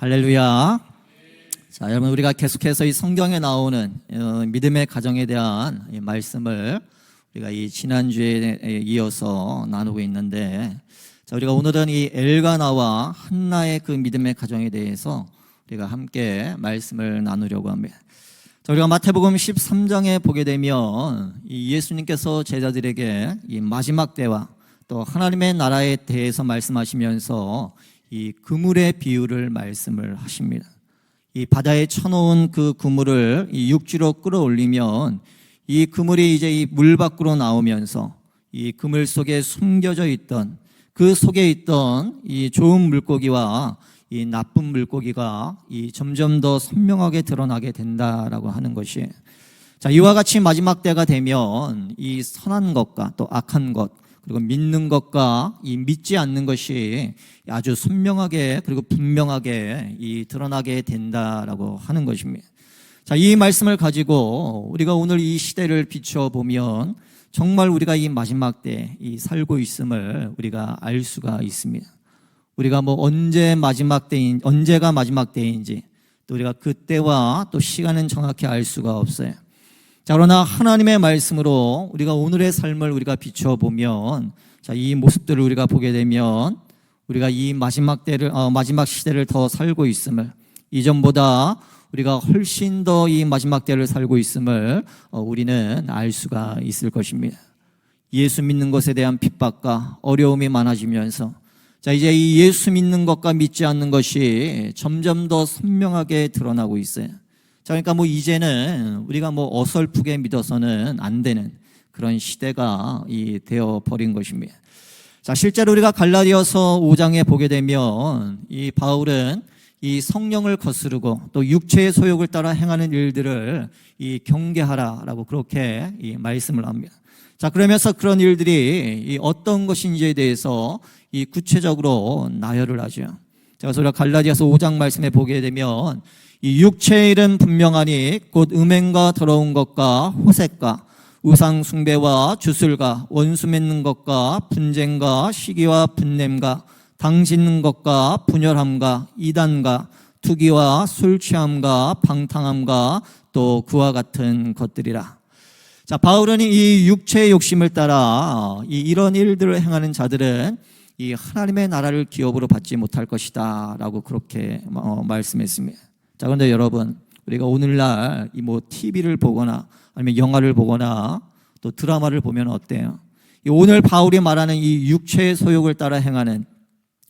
할렐루야. 자, 여러분, 우리가 계속해서 이 성경에 나오는 믿음의 가정에 대한 이 말씀을 우리가 이 지난주에 이어서 나누고 있는데, 자, 우리가 오늘은 이 엘가나와 한나의 그 믿음의 가정에 대해서 우리가 함께 말씀을 나누려고 합니다. 자, 우리가 마태복음 13장에 보게 되면 이 예수님께서 제자들에게 이 마지막 때와 또 하나님의 나라에 대해서 말씀하시면서 이 그물의 비유를 말씀을 하십니다. 이 바다에 쳐놓은 그 그물을 이 육지로 끌어올리면 이 그물이 이제 이 물 밖으로 나오면서 이 그물 속에 숨겨져 있던 그 속에 있던 이 좋은 물고기와 이 나쁜 물고기가 이 점점 더 선명하게 드러나게 된다라고 하는 것이, 자, 이와 같이 마지막 때가 되면 이 선한 것과 또 악한 것, 그리고 믿는 것과 이 믿지 않는 것이 아주 선명하게 그리고 분명하게 이 드러나게 된다라고 하는 것입니다. 자, 이 말씀을 가지고 우리가 오늘 이 시대를 비춰보면 정말 우리가 이 마지막 때 이 살고 있음을 우리가 알 수가 있습니다. 우리가 뭐 언제가 마지막 때인지 또 우리가 그때와 또 시간은 정확히 알 수가 없어요. 자, 그러나 하나님의 말씀으로 우리가 오늘의 삶을 우리가 비춰보면, 자, 이 모습들을 우리가 보게 되면 우리가 이 마지막 시대를 더 살고 있음을, 이전보다 우리가 훨씬 더 이 마지막 때를 살고 있음을 우리는 알 수가 있을 것입니다. 예수 믿는 것에 대한 핍박과 어려움이 많아지면서, 자, 이제 이 예수 믿는 것과 믿지 않는 것이 점점 더 선명하게 드러나고 있어요. 자, 그러니까 뭐 이제는 우리가 뭐 어설프게 믿어서는 안 되는 그런 시대가 되어 버린 것입니다. 자, 실제로 우리가 갈라디아서 5장에 보게 되면 이 바울은 이 성령을 거스르고 또 육체의 소욕을 따라 행하는 일들을 이 경계하라라고 그렇게 이 말씀을 합니다. 자, 그러면서 그런 일들이 이 어떤 것인지에 대해서 이 구체적으로 나열을 하죠. 자, 그래서 우리가 갈라디아서 5장 말씀에 보게 되면 이 육체의 일은 분명하니 곧 음행과 더러운 것과 호색과 우상 숭배와 주술과 원수 맺는 것과 분쟁과 시기와 분냄과 당 짓는 것과 분열함과 이단과 투기와 술 취함과 방탕함과 또 그와 같은 것들이라. 자, 바울은 이 육체의 욕심을 따라 이런 일들을 행하는 자들은 이 하나님의 나라를 기업으로 받지 못할 것이다 라고 그렇게 말씀했습니다. 자, 그런데 여러분, 우리가 오늘날 이 뭐 TV를 보거나 아니면 영화를 보거나 또 드라마를 보면 어때요? 오늘 바울이 말하는 이 육체의 소욕을 따라 행하는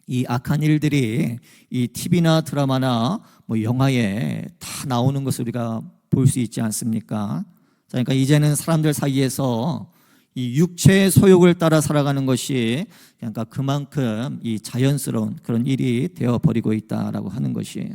이 악한 일들이 이 TV나 드라마나 뭐 영화에 다 나오는 것을 우리가 볼 수 있지 않습니까? 자, 그러니까 이제는 사람들 사이에서 이 육체의 소욕을 따라 살아가는 것이 그러니까 그만큼 이 자연스러운 그런 일이 되어버리고 있다라고 하는 것이에요.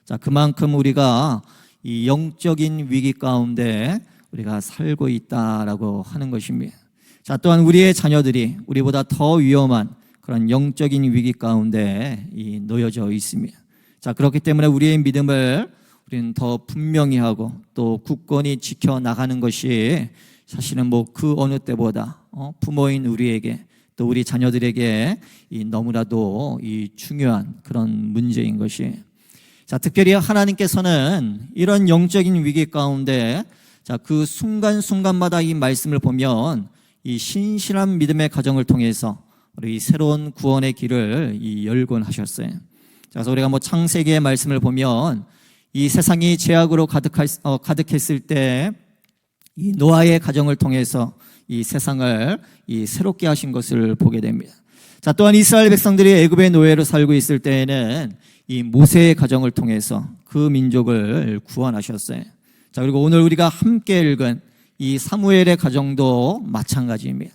자, 그만큼 우리가 이 영적인 위기 가운데 우리가 살고 있다라고 하는 것입니다. 자, 또한 우리의 자녀들이 우리보다 더 위험한 그런 영적인 위기 가운데 놓여져 있습니다. 자, 그렇기 때문에 우리의 믿음을 우리는 더 분명히 하고 또 굳건히 지켜나가는 것이 사실은 뭐 그 어느 때보다 부모인 우리에게 또 우리 자녀들에게 너무나도 중요한 그런 문제인 것이, 자, 특별히 하나님께서는 이런 영적인 위기 가운데, 자, 그 순간순간마다 이 말씀을 보면 이 신실한 믿음의 가정을 통해서 우리 새로운 구원의 길을 열곤 하셨어요. 자, 그래서 우리가 뭐 창세기의 말씀을 보면 이 세상이 죄악으로 가득했을 때 이 노아의 가정을 통해서 이 세상을 새롭게 하신 것을 보게 됩니다. 자, 또한 이스라엘 백성들이 애굽의 노예로 살고 있을 때에는 이 모세의 가정을 통해서 그 민족을 구원하셨어요. 자, 그리고 오늘 우리가 함께 읽은 이 사무엘의 가정도 마찬가지입니다.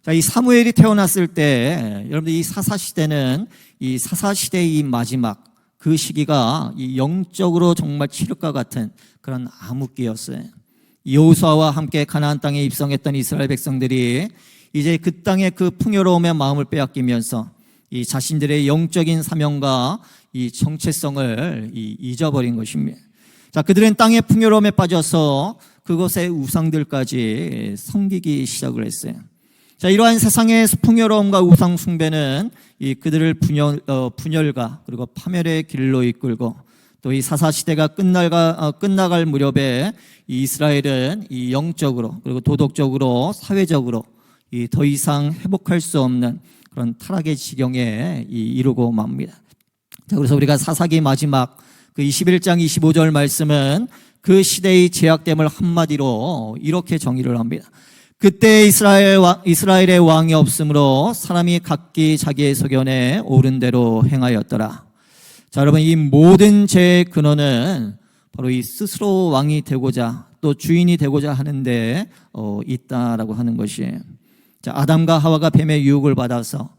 자, 이 사무엘이 태어났을 때 여러분들 이 사사시대는 이 사사시대의 이 마지막 그 시기가 이 영적으로 정말 칠흑과 같은 그런 암흑기였어요. 여호수아와 함께 가나안 땅에 입성했던 이스라엘 백성들이 이제 그 땅의 그 풍요로움의 마음을 빼앗기면서 이 자신들의 영적인 사명과 이 정체성을 잊어버린 것입니다. 자, 그들은 땅의 풍요로움에 빠져서 그곳의 우상들까지 섬기기 시작을 했어요. 자, 자, 이러한 세상의 풍요로움과 우상 숭배는 이 그들을 분열과 그리고 파멸의 길로 이끌고 또 이 사사 시대가 끝나갈 무렵에 이 이스라엘은 이 영적으로 그리고 도덕적으로 사회적으로 이 더 이상 회복할 수 없는 그런 타락의 지경에 이르고 맙니다. 자, 그래서 우리가 사사기 마지막 그 21장 25절 말씀은 그 시대의 제약됨을 한마디로 이렇게 정의를 합니다. 그때 이스라엘의 왕이 없으므로 사람이 각기 자기의 소견에 옳은 대로 행하였더라. 자, 여러분, 이 모든 죄의 근원은 바로 이 스스로 왕이 되고자 또 주인이 되고자 하는데 있다라고 하는 것이에요. 자, 아담과 하와가 뱀의 유혹을 받아서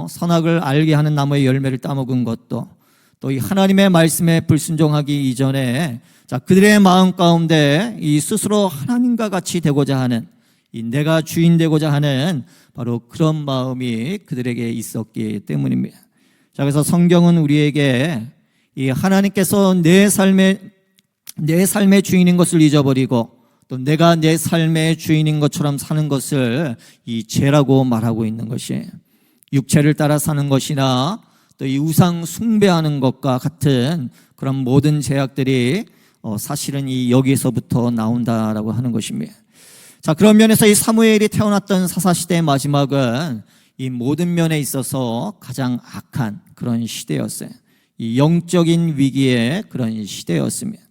선악을 알게 하는 나무의 열매를 따먹은 것도 또 이 하나님의 말씀에 불순종하기 이전에 자, 그들의 마음 가운데 이 스스로 하나님과 같이 되고자 하는 이 내가 주인 되고자 하는 바로 그런 마음이 그들에게 있었기 때문입니다. 자, 그래서 성경은 우리에게 이 하나님께서 내 삶의 주인인 것을 잊어버리고 또 내가 내 삶의 주인인 것처럼 사는 것을 이 죄라고 말하고 있는 것이에요. 육체를 따라 사는 것이나 또 이 우상 숭배하는 것과 같은 그런 모든 죄악들이 사실은 이 여기에서부터 나온다라고 하는 것입니다. 자, 그런 면에서 이 사무엘이 태어났던 사사시대의 마지막은 이 모든 면에 있어서 가장 악한 그런 시대였어요. 이 영적인 위기의 그런 시대였습니다.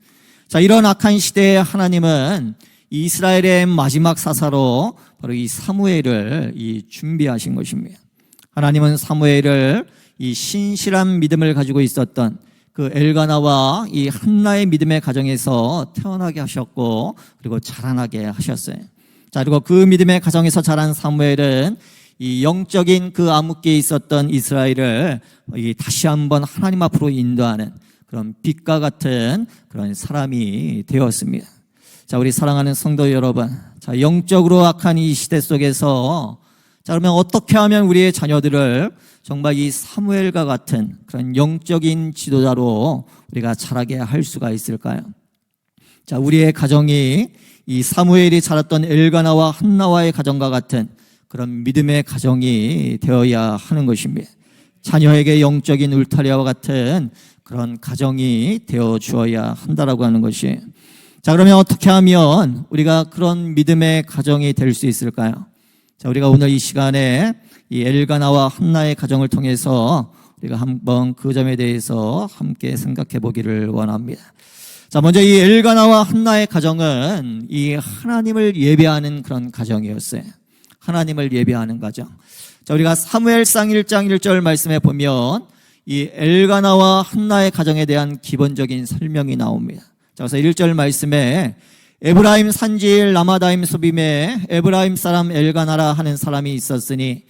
자, 이런 악한 시대에 하나님은 이스라엘의 마지막 사사로 바로 이 사무엘을 준비하신 것입니다. 하나님은 사무엘을 이 신실한 믿음을 가지고 있었던 그 엘가나와 이 한나의 믿음의 가정에서 태어나게 하셨고 그리고 자라나게 하셨어요. 자, 그리고 그 믿음의 가정에서 자란 사무엘은 이 영적인 그 암흑기에 있었던 이스라엘을 다시 한번 하나님 앞으로 인도하는 그런 빛과 같은 그런 사람이 되었습니다. 자, 우리 사랑하는 성도 여러분, 자, 영적으로 악한 이 시대 속에서 자, 그러면 어떻게 하면 우리의 자녀들을 정말 이 사무엘과 같은 그런 영적인 지도자로 우리가 자라게 할 수가 있을까요? 자, 우리의 가정이 이 사무엘이 자랐던 엘가나와 한나와의 가정과 같은 그런 믿음의 가정이 되어야 하는 것입니다. 자녀에게 영적인 울타리와 같은 그런 가정이 되어 주어야 한다라고 하는 것이. 자, 그러면 어떻게 하면 우리가 그런 믿음의 가정이 될 수 있을까요? 자, 우리가 오늘 이 시간에 이 엘가나와 한나의 가정을 통해서 우리가 한번 그 점에 대해서 함께 생각해 보기를 원합니다. 자, 먼저 이 엘가나와 한나의 가정은 이 하나님을 예배하는 그런 가정이었어요. 하나님을 예배하는 가정. 자, 우리가 사무엘상 1장 1절 말씀에 보면 이 엘가나와 한나의 가정에 대한 기본적인 설명이 나옵니다. 자, 그래서 1절 말씀에 에브라임 산지일 라마다임 소빔에 에브라임 사람 엘가나라 하는 사람이 있었으니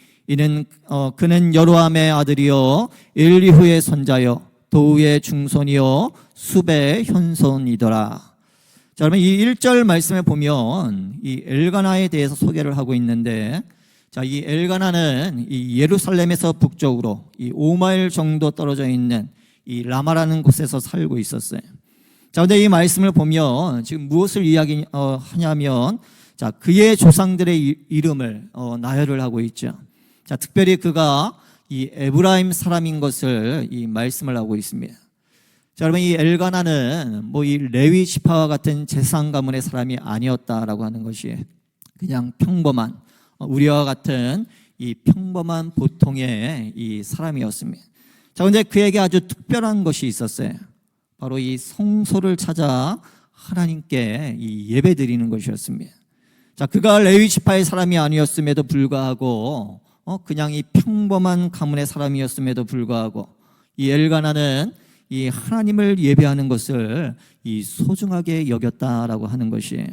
그는 여로함의 아들이요 엘리후의 손자요 도우의 중손이요 숲의 현손이더라. 자, 그러면 이 1절 말씀에 보면 이 엘가나에 대해서 소개를 하고 있는데, 자, 이 엘가나는 이 예루살렘에서 북쪽으로 이 5마일 정도 떨어져 있는 이 라마라는 곳에서 살고 있었어요. 자, 근데 이 말씀을 보면 지금 무엇을 이야기하냐면, 자, 그의 조상들의 이름을 나열을 하고 있죠. 자, 특별히 그가 이 에브라임 사람인 것을 이 말씀을 하고 있습니다. 자, 여러분, 이 엘가나는 뭐 이 레위 지파와 같은 제사장 가문의 사람이 아니었다라고 하는 것이 그냥 평범한 우리와 같은 이 평범한 보통의 이 사람이었습니다. 자, 근데 그에게 아주 특별한 것이 있었어요. 바로 이 성소를 찾아 하나님께 이 예배드리는 것이었습니다. 자, 그가 레위 지파의 사람이 아니었음에도 불구하고 그냥 이 평범한 가문의 사람이었음에도 불구하고 이 엘가나는 이 하나님을 예배하는 것을 이 소중하게 여겼다라고 하는 것이에요.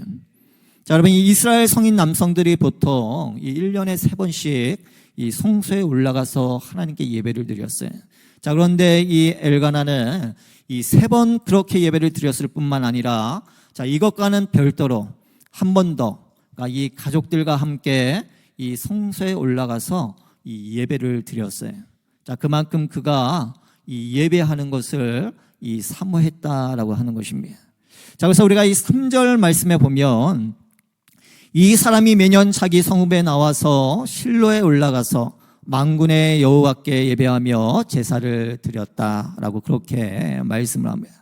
자, 여러분, 이 이스라엘 성인 남성들이 보통 이 1년에 3번씩 이 성소에 올라가서 하나님께 예배를 드렸어요. 자, 그런데 이 엘가나는 이 3번 그렇게 예배를 드렸을 뿐만 아니라, 자, 이것과는 별도로 한 번 더, 그러니까 이 가족들과 함께 이 성소에 올라가서 이 예배를 드렸어요. 자, 그만큼 그가 이 예배하는 것을 이 사모했다라고 하는 것입니다. 자, 그래서 우리가 이 3절 말씀에 보면 이 사람이 매년 자기 성읍에 나와서 실로에 올라가서 만군의 여호와께 예배하며 제사를 드렸다라고 그렇게 말씀을 합니다.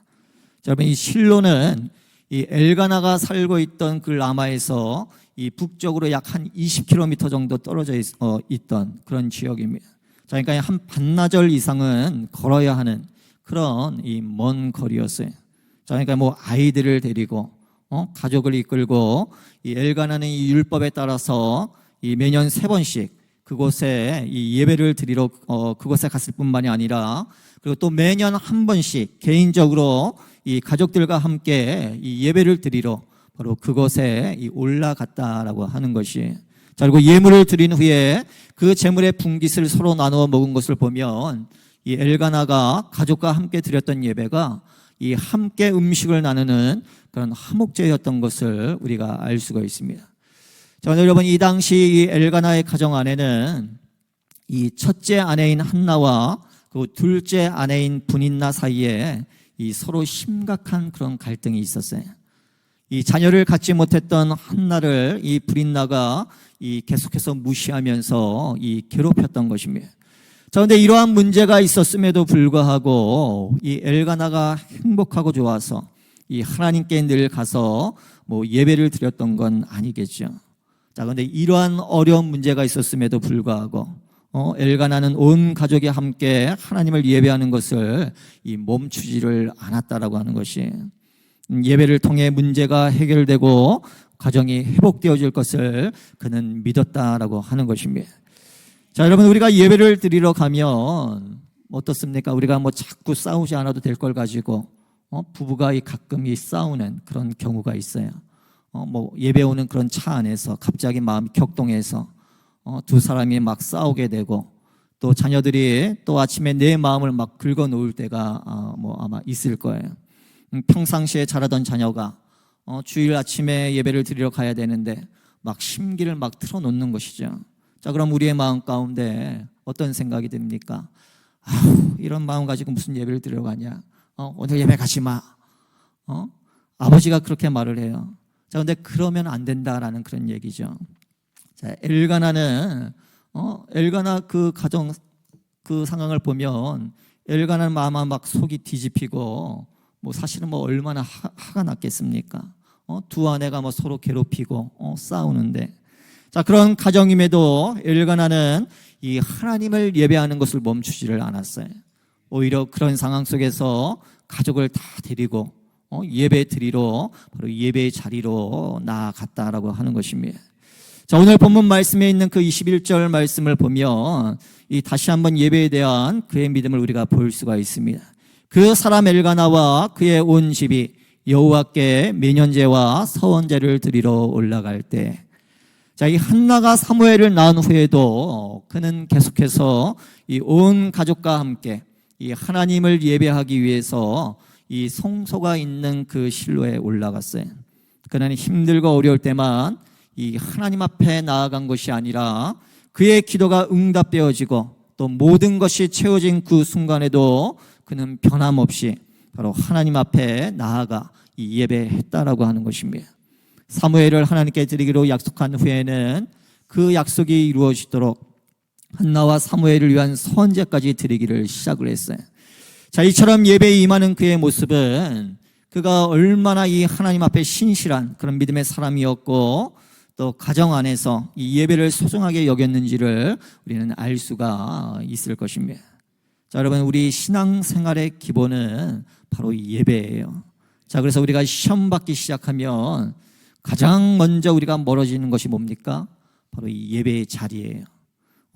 자, 여러분, 이 실로는 이 엘가나가 살고 있던 그 라마에서 이 북쪽으로 약 한 20km 정도 떨어져 있던 그런 지역입니다. 자, 그러니까 한 반나절 이상은 걸어야 하는 그런 이 먼 거리였어요. 자, 그러니까 뭐 아이들을 데리고 가족을 이끌고 이 엘가나는 이 율법에 따라서 이 매년 3번씩 그곳에 이 예배를 드리러 그곳에 갔을 뿐만이 아니라 그리고 또 매년 한 번씩 개인적으로 이 가족들과 함께 이 예배를 드리러 바로 그곳에 올라갔다라고 하는 것이. 자, 그리고 예물을 드린 후에 그 제물의 분깃을 서로 나누어 먹은 것을 보면 이 엘가나가 가족과 함께 드렸던 예배가 이 함께 음식을 나누는 그런 화목제였던 것을 우리가 알 수가 있습니다. 자, 여러분, 이 당시 이 엘가나의 가정 안에는 이 첫째 아내인 한나와 그 둘째 아내인 브닌나 사이에 이 서로 심각한 그런 갈등이 있었어요. 이 자녀를 갖지 못했던 한나를 이 브린나가 이 계속해서 무시하면서 이 괴롭혔던 것입니다. 자, 그런데 이러한 문제가 있었음에도 불구하고 이 엘가나가 행복하고 좋아서 이 하나님께 늘 가서 뭐 예배를 드렸던 건 아니겠죠. 자, 그런데 이러한 어려운 문제가 있었음에도 불구하고 엘가나는 온 가족이 함께 하나님을 예배하는 것을 이 멈추지를 않았다라고 하는 것이, 예배를 통해 문제가 해결되고 가정이 회복되어질 것을 그는 믿었다라고 하는 것입니다. 자, 여러분, 우리가 예배를 드리러 가면 어떻습니까? 우리가 뭐 자꾸 싸우지 않아도 될 걸 가지고 부부가 가끔 싸우는 그런 경우가 있어요. 뭐 예배 오는 그런 차 안에서 갑자기 마음이 격동해서 두 사람이 막 싸우게 되고, 또 자녀들이 또 아침에 내 마음을 막 긁어 놓을 때가 뭐 아마 있을 거예요. 평상시에 자라던 자녀가 주일 아침에 예배를 드리러 가야 되는데 막 심기를 막 틀어놓는 것이죠. 자, 그럼 우리의 마음 가운데 어떤 생각이 듭니까? 아우, 이런 마음 가지고 무슨 예배를 드리러 가냐? 오늘 예배 가지 마. 아버지가 그렇게 말을 해요. 자, 근데 그러면 안 된다라는 그런 얘기죠. 자, 엘가나는 엘가나 그 가정 그 상황을 보면 엘가나는 아마 막 속이 뒤집히고 뭐 사실은 뭐 얼마나 화가 났겠습니까? 두 아내가 뭐 서로 괴롭히고 싸우는데, 자, 그런 가정임에도 엘가나는 이 하나님을 예배하는 것을 멈추지를 않았어요. 오히려 그런 상황 속에서 가족을 다 데리고 예배 드리러 바로 예배의 자리로 나아갔다라고 하는 것입니다. 자, 오늘 본문 말씀에 있는 그 21절 말씀을 보면 이 다시 한번 예배에 대한 그의 믿음을 우리가 볼 수가 있습니다. 그 사람 엘가나와 그의 온 집이 여호와께 매년제와 서원제를 드리러 올라갈 때, 자, 이 한나가 사무엘을 낳은 후에도 그는 계속해서 이 온 가족과 함께 이 하나님을 예배하기 위해서 이 성소가 있는 그 실로에 올라갔어요. 그는 힘들고 어려울 때만 이 하나님 앞에 나아간 것이 아니라 그의 기도가 응답되어지고 또 모든 것이 채워진 그 순간에도 그는 변함없이 바로 하나님 앞에 나아가 이 예배했다라고 하는 것입니다. 사무엘을 하나님께 드리기로 약속한 후에는 그 약속이 이루어지도록 한나와 사무엘을 위한 선제까지 드리기를 시작을 했어요. 자, 이처럼 예배에 임하는 그의 모습은 그가 얼마나 이 하나님 앞에 신실한 그런 믿음의 사람이었고 또 가정 안에서 이 예배를 소중하게 여겼는지를 우리는 알 수가 있을 것입니다. 자, 여러분, 우리 신앙생활의 기본은 바로 이 예배예요. 자, 그래서 우리가 시험 받기 시작하면 가장 먼저 우리가 멀어지는 것이 뭡니까? 바로 이 예배의 자리예요.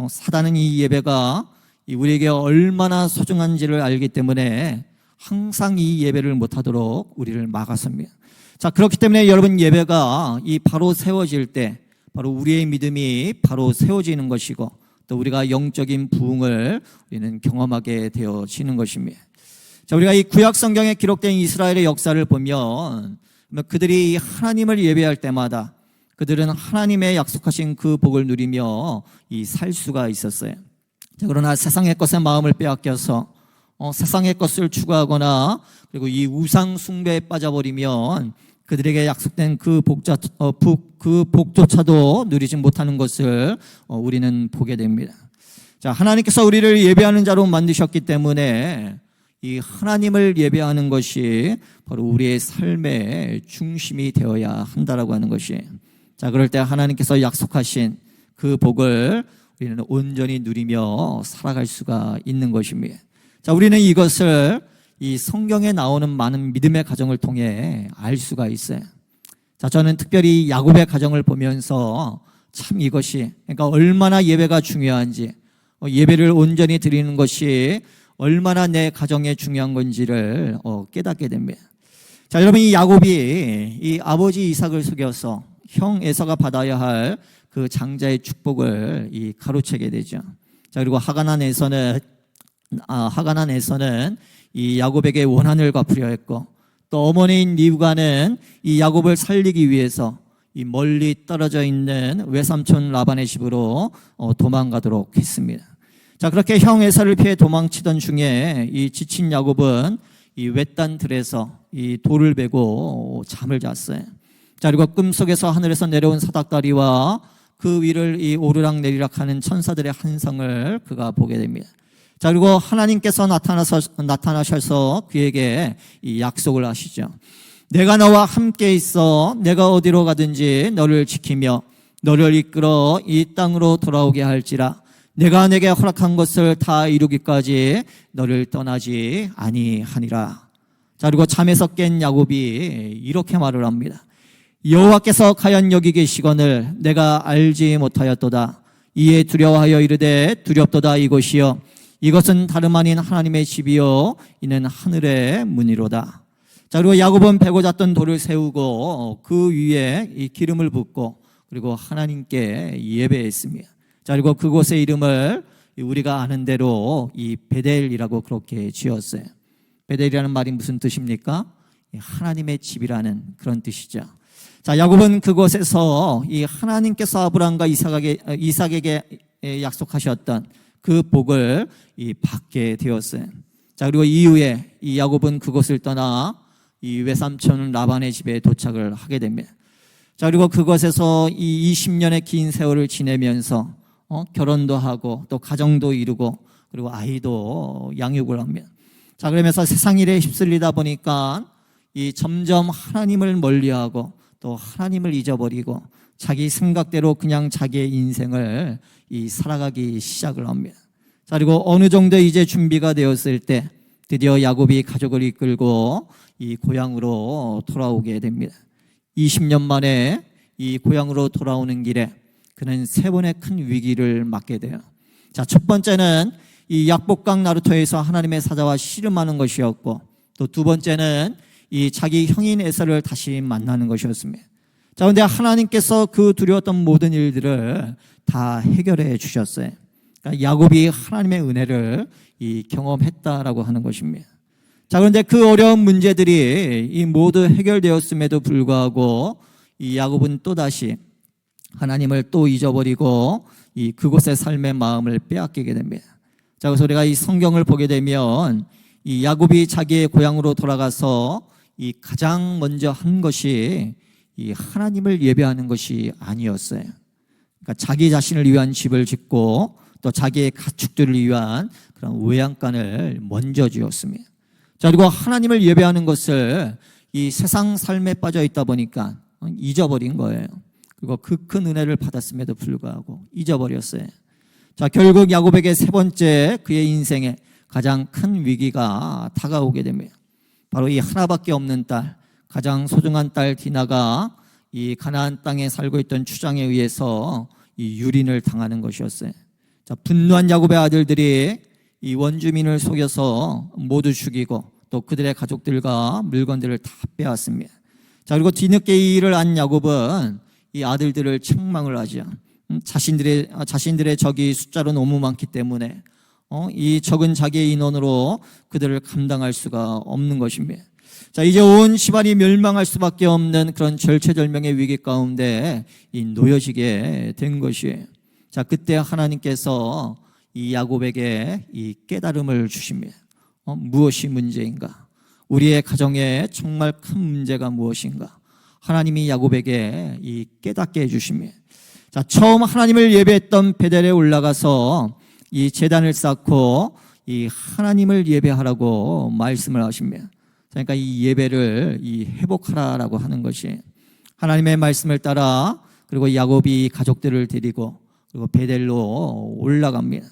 사단은 이 예배가 우리에게 얼마나 소중한지를 알기 때문에 항상 이 예배를 못하도록 우리를 막아섭니다. 자, 그렇기 때문에 여러분, 예배가 이 바로 세워질 때 바로 우리의 믿음이 바로 세워지는 것이고 또 우리가 영적인 부흥을 우리는 경험하게 되어지는 것입니다. 자, 우리가 이 구약 성경에 기록된 이스라엘의 역사를 보면 그들이 하나님을 예배할 때마다 그들은 하나님의 약속하신 그 복을 누리며 이 살 수가 있었어요. 자, 그러나 세상의 것에 마음을 빼앗겨서 세상의 것을 추구하거나 그리고 이 우상 숭배에 빠져버리면 그들에게 약속된 그 복조차도 누리지 못하는 것을 우리는 보게 됩니다. 자, 하나님께서 우리를 예배하는 자로 만드셨기 때문에 이 하나님을 예배하는 것이 바로 우리의 삶의 중심이 되어야 한다라고 하는 것이. 자, 그럴 때 하나님께서 약속하신 그 복을 우리는 온전히 누리며 살아갈 수가 있는 것입니다. 자, 우리는 이것을 이 성경에 나오는 많은 믿음의 가정을 통해 알 수가 있어요. 자, 저는 특별히 야곱의 가정을 보면서 참 이것이, 그러니까 얼마나 예배가 중요한지, 예배를 온전히 드리는 것이 얼마나 내 가정에 중요한 건지를 깨닫게 됩니다. 자, 여러분, 이 야곱이 이 아버지 이삭을 속여서 형 에서가 받아야 할 그 장자의 축복을 이 가로채게 되죠. 자, 그리고 하가난에서는 이 야곱에게 원한을 갚으려 했고, 또 어머니인 리브가는 이 야곱을 살리기 위해서 이 멀리 떨어져 있는 외삼촌 라반의 집으로 도망가도록 했습니다. 자, 그렇게 형 에서를 피해 도망치던 중에 이 지친 야곱은 이 외딴 들에서 이 돌을 베고 잠을 잤어요. 자, 그리고 꿈속에서 하늘에서 내려온 사닥다리와 그 위를 이 오르락 내리락 하는 천사들의 한성을 그가 보게 됩니다. 자, 그리고 하나님께서 나타나셔서 그에게 이 약속을 하시죠. 내가 너와 함께 있어 내가 어디로 가든지 너를 지키며 너를 이끌어 이 땅으로 돌아오게 할지라. 내가 내게 허락한 것을 다 이루기까지 너를 떠나지 아니하니라. 자, 그리고 잠에서 깬 야곱이 이렇게 말을 합니다. 여호와께서 과연 여기 계시거늘 내가 알지 못하였도다. 이에 두려워하여 이르되 두렵도다. 이곳이여 이것은 다름 아닌 하나님의 집이요 이는 하늘의 문이로다. 자, 그리고 야곱은 베고 잤던 돌을 세우고 그 위에 이 기름을 붓고 그리고 하나님께 예배했습니다. 자, 그리고 그곳의 이름을 우리가 아는 대로 이 베델이라고 그렇게 지었어요. 베델이라는 말이 무슨 뜻입니까? 하나님의 집이라는 그런 뜻이죠. 자, 야곱은 그곳에서 이 하나님께서 아브라함과 이삭에게 약속하셨던 그 복을 받게 되었어요. 자, 그리고 이후에 이 야곱은 그곳을 떠나 이 외삼촌 라반의 집에 도착을 하게 됩니다. 자, 그리고 그곳에서 이 20년의 긴 세월을 지내면서 결혼도 하고 또 가정도 이루고 그리고 아이도 양육을 합니다. 자, 그러면서 세상 일에 휩쓸리다 보니까 이 점점 하나님을 멀리하고 또 하나님을 잊어버리고 자기 생각대로 그냥 자기의 인생을 살아가기 시작을 합니다. 자, 그리고 어느 정도 이제 준비가 되었을 때 드디어 야곱이 가족을 이끌고 이 고향으로 돌아오게 됩니다. 20년 만에 이 고향으로 돌아오는 길에 그는 세 번의 큰 위기를 맞게 돼요. 자, 첫 번째는 이 약복강 나루터에서 하나님의 사자와 씨름하는 것이었고, 또 두 번째는 이 자기 형인 에서를 다시 만나는 것이었습니다. 자, 그런데 하나님께서 그 두려웠던 모든 일들을 다 해결해 주셨어요. 그러니까 야곱이 하나님의 은혜를 경험했다라고 하는 것입니다. 자, 그런데 그 어려운 문제들이 모두 해결되었음에도 불구하고 이 야곱은 또다시 하나님을 또 잊어버리고 그곳의 삶의 마음을 빼앗기게 됩니다. 자, 그래서 우리가 이 성경을 보게 되면 이 야곱이 자기의 고향으로 돌아가서 가장 먼저 한 것이 하나님을 예배하는 것이 아니었어요. 그러니까 자기 자신을 위한 집을 짓고 또 자기의 가축들을 위한 그런 외양간을 먼저 지었습니다. 자, 그리고 하나님을 예배하는 것을 이 세상 삶에 빠져 있다 보니까 잊어버린 거예요. 그리고 그 큰 은혜를 받았음에도 불구하고 잊어버렸어요. 자, 결국 야곱에게 세 번째 그의 인생에 가장 큰 위기가 다가오게 됩니다. 바로 이 하나밖에 없는 딸, 가장 소중한 딸 디나가 이 가나안 땅에 살고 있던 추장에 의해서 이 유린을 당하는 것이었어요. 자, 분노한 야곱의 아들들이 이 원주민을 속여서 모두 죽이고 또 그들의 가족들과 물건들을 다 빼앗습니다. 자, 그리고 뒤늦게 이 일을 안 야곱은 이 아들들을 책망을 하죠. 자신들의 적이 숫자로 너무 많기 때문에 이 적은 자기의 인원으로 그들을 감당할 수가 없는 것입니다. 자, 이제 온 집안이 멸망할 수밖에 없는 그런 절체절명의 위기 가운데 놓여지게 된 것이에요. 자, 그때 하나님께서 이 야곱에게 이 깨달음을 주십니다. 무엇이 문제인가? 우리의 가정에 정말 큰 문제가 무엇인가? 하나님이 야곱에게 이 깨닫게 해주십니다. 자, 처음 하나님을 예배했던 베델에 올라가서 이 제단을 쌓고 이 하나님을 예배하라고 말씀을 하십니다. 그러니까 이 예배를 이 회복하라라고 하는 것이 하나님의 말씀을 따라 그리고 야곱이 가족들을 데리고 그리고 베델로 올라갑니다.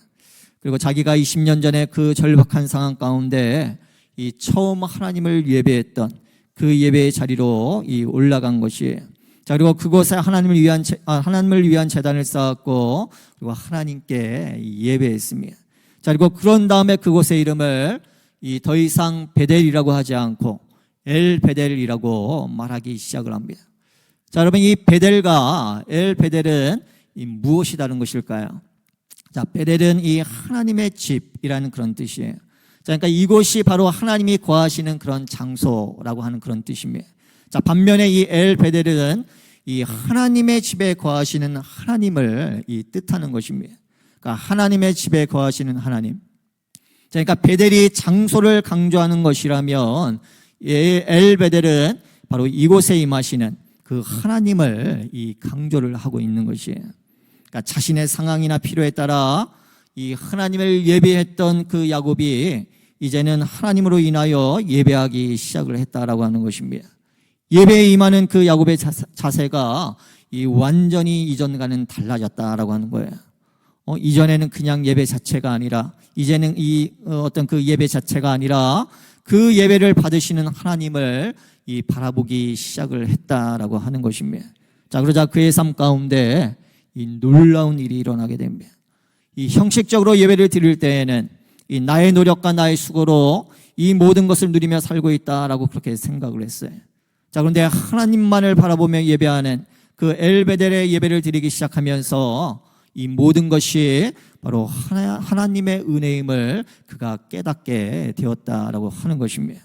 그리고 자기가 20년 전에 그 절박한 상황 가운데 이 처음 하나님을 예배했던 그 예배의 자리로 이 올라간 것이에요. 자, 그리고 그곳에 하나님을 위한 제단을 쌓았고 그리고 하나님께 예배했습니다. 자, 그리고 그런 다음에 그곳의 이름을 이 더 이상 베델이라고 하지 않고 엘 베델이라고 말하기 시작을 합니다. 자, 여러분, 이 베델과 엘 베델은 이 무엇이 다른 것일까요? 자, 베델은 이 하나님의 집이라는 그런 뜻이에요. 자, 그러니까 이곳이 바로 하나님이 거하시는 그런 장소라고 하는 그런 뜻입니다. 자, 반면에 이 엘 베델은 이 하나님의 집에 거하시는 하나님을 이 뜻하는 것입니다. 그러니까 하나님의 집에 거하시는 하나님. 자, 그러니까 베델이 장소를 강조하는 것이라면 엘 베델은 바로 이곳에 임하시는 그 하나님을 이 강조를 하고 있는 것이에요. 그러니까 자신의 상황이나 필요에 따라 이 하나님을 예배했던 그 야곱이 이제는 하나님으로 인하여 예배하기 시작을 했다라고 하는 것입니다. 예배에 임하는 그 야곱의 자세가 이 완전히 이전과는 달라졌다라고 하는 거예요. 이전에는 그냥 예배 자체가 아니라 이제는 이 어떤 그 예배 자체가 아니라 그 예배를 받으시는 하나님을 이 바라보기 시작을 했다라고 하는 것입니다. 자, 그러자 그의 삶 가운데 이 놀라운 일이 일어나게 됩니다. 이 형식적으로 예배를 드릴 때에는 이 나의 노력과 나의 수고로 이 모든 것을 누리며 살고 있다라고 그렇게 생각을 했어요. 자, 그런데 하나님만을 바라보며 예배하는 그 엘베델의 예배를 드리기 시작하면서 이 모든 것이 바로 하나님의 은혜임을 그가 깨닫게 되었다라고 하는 것입니다.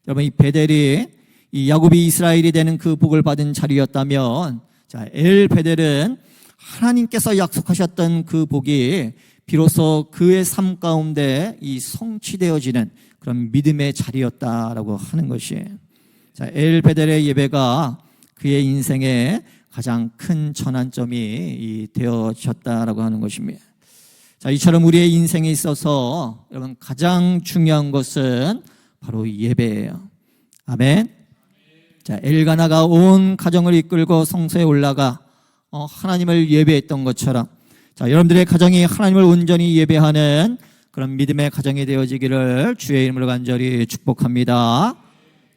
여러분, 이 베델이 이 야곱이 이스라엘이 되는 그 복을 받은 자리였다면, 자, 엘 베델은 하나님께서 약속하셨던 그 복이 비로소 그의 삶 가운데 이 성취되어지는 그런 믿음의 자리였다라고 하는 것이에요. 자, 엘 베델의 예배가 그의 인생에 가장 큰 전환점이 되어졌다라고 하는 것입니다. 자, 이처럼 우리의 인생에 있어서 여러분 가장 중요한 것은 바로 예배예요. 아멘. 자, 엘가나가 온 가정을 이끌고 성소에 올라가 하나님을 예배했던 것처럼, 자, 여러분들의 가정이 하나님을 온전히 예배하는 그런 믿음의 가정이 되어지기를 주의 이름으로 간절히 축복합니다.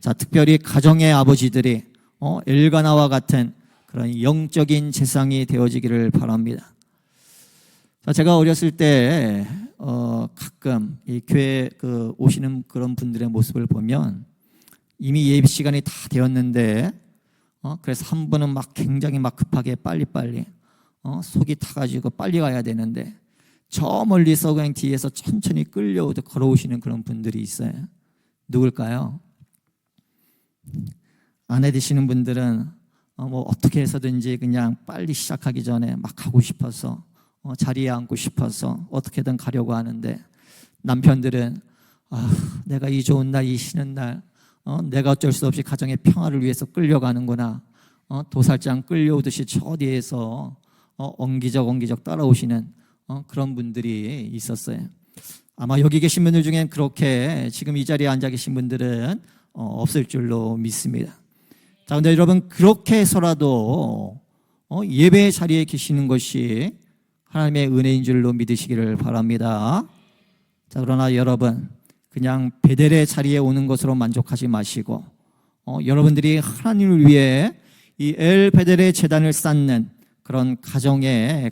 자, 특별히 가정의 아버지들이 엘가나와 같은 그런 영적인 재상이 되어지기를 바랍니다. 자, 제가 어렸을 때 가끔 이 교회 오시는 그런 분들의 모습을 보면 이미 예배 시간이 다 되었는데 그래서 한 분은 막 굉장히 막 급하게 빨리빨리 속이 타가지고 빨리 가야 되는데 저 멀리서 그냥 뒤에서 천천히 끌려오듯 걸어오시는 그런 분들이 있어요. 누굴까요? 아내 되시는 분들은 뭐 어떻게 해서든지 그냥 빨리 시작하기 전에 막 가고 싶어서 자리에 앉고 싶어서 어떻게든 가려고 하는데, 남편들은 내가 이 좋은 날, 이 쉬는 날 내가 어쩔 수 없이 가정의 평화를 위해서 끌려가는구나, 도살장 끌려오듯이 저 뒤에서 엉기적 따라오시는 그런 분들이 있었어요. 아마 여기 계신 분들 중엔 그렇게 지금 이 자리에 앉아 계신 분들은 없을 줄로 믿습니다. 자, 근데 여러분, 그렇게 해서라도 예배의 자리에 계시는 것이 하나님의 은혜인 줄로 믿으시기를 바랍니다. 자, 그러나 여러분, 그냥 베델의 자리에 오는 것으로 만족하지 마시고 여러분들이 하나님을 위해 이 엘 베델의 제단을 쌓는 그런 가장이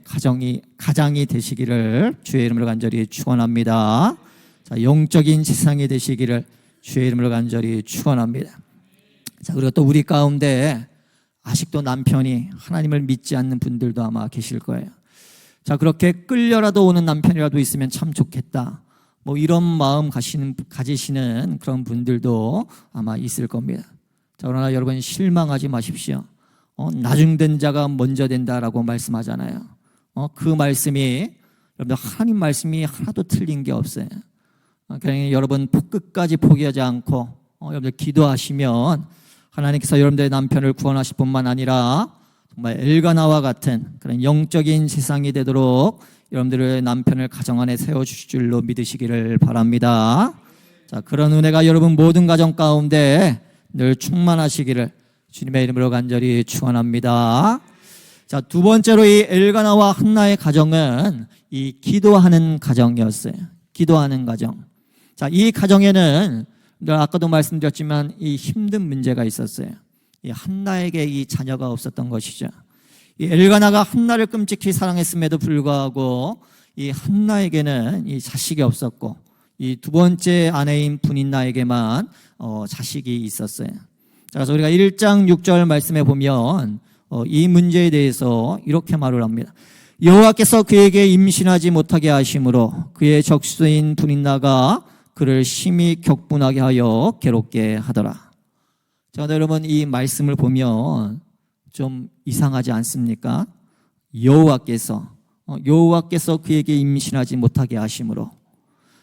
되시기를 주의 이름으로 간절히 축원합니다. 자, 영적인 지상이 되시기를 주의 이름으로 간절히 축원합니다. 자, 그리고 또 우리 가운데 아직도 남편이 하나님을 믿지 않는 분들도 아마 계실 거예요. 자, 그렇게 끌려라도 오는 남편이라도 있으면 참 좋겠다, 뭐 이런 마음 가지시는 그런 분들도 아마 있을 겁니다. 자, 그러나 여러분, 실망하지 마십시오. 나중된 자가 먼저 된다라고 말씀하잖아요. 그 말씀이, 여러분, 하나님 말씀이 하나도 틀린 게 없어요. 그러니 여러분 끝까지 포기하지 않고 여러분들 기도하시면 하나님께서 여러분들의 남편을 구원하실 뿐만 아니라 정말 엘가나와 같은 그런 영적인 세상이 되도록 여러분들의 남편을 가정 안에 세워주실 줄로 믿으시기를 바랍니다. 자, 그런 은혜가 여러분 모든 가정 가운데 늘 충만하시기를 주님의 이름으로 간절히 축원합니다. 자, 두 번째로 이 엘가나와 한나의 가정은 이 기도하는 가정이었어요. 기도하는 가정. 자, 이 가정에는 아까도 말씀드렸지만 이 힘든 문제가 있었어요. 이 한나에게 이 자녀가 없었던 것이죠. 이 엘가나가 한나를 끔찍히 사랑했음에도 불구하고 이 한나에게는 이 자식이 없었고 이 두 번째 아내인 분인나에게만 자식이 있었어요. 자, 그래서 우리가 1장 6절 말씀에 보면 이 문제에 대해서 이렇게 말을 합니다. 여호와께서 그에게 임신하지 못하게 하심으로 그의 적수인 분인나가 그를 심히 격분하게 하여 괴롭게 하더라. 자, 여러분 이 말씀을 보면 좀 이상하지 않습니까? 여호와께서 그에게 임신하지 못하게 하심으로.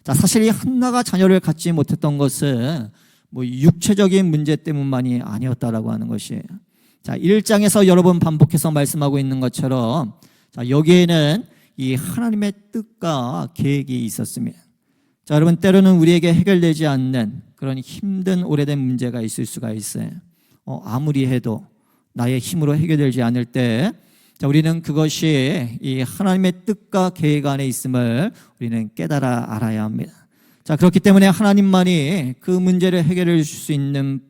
자, 사실 이 한나가 자녀를 갖지 못했던 것은 뭐 육체적인 문제 때문만이 아니었다라고 하는 것이에요. 자, 1장에서 여러 번 반복해서 말씀하고 있는 것처럼 자, 여기에는 이 하나님의 뜻과 계획이 있었습니다. 자, 여러분 때로는 우리에게 해결되지 않는 그런 힘든 오래된 문제가 있을 수가 있어요. 아무리 해도 나의 힘으로 해결되지 않을 때 자, 우리는 그것이 이 하나님의 뜻과 계획 안에 있음을 우리는 깨달아 알아야 합니다. 자, 그렇기 때문에 하나님만이 그 문제를 해결해 줄 수 있는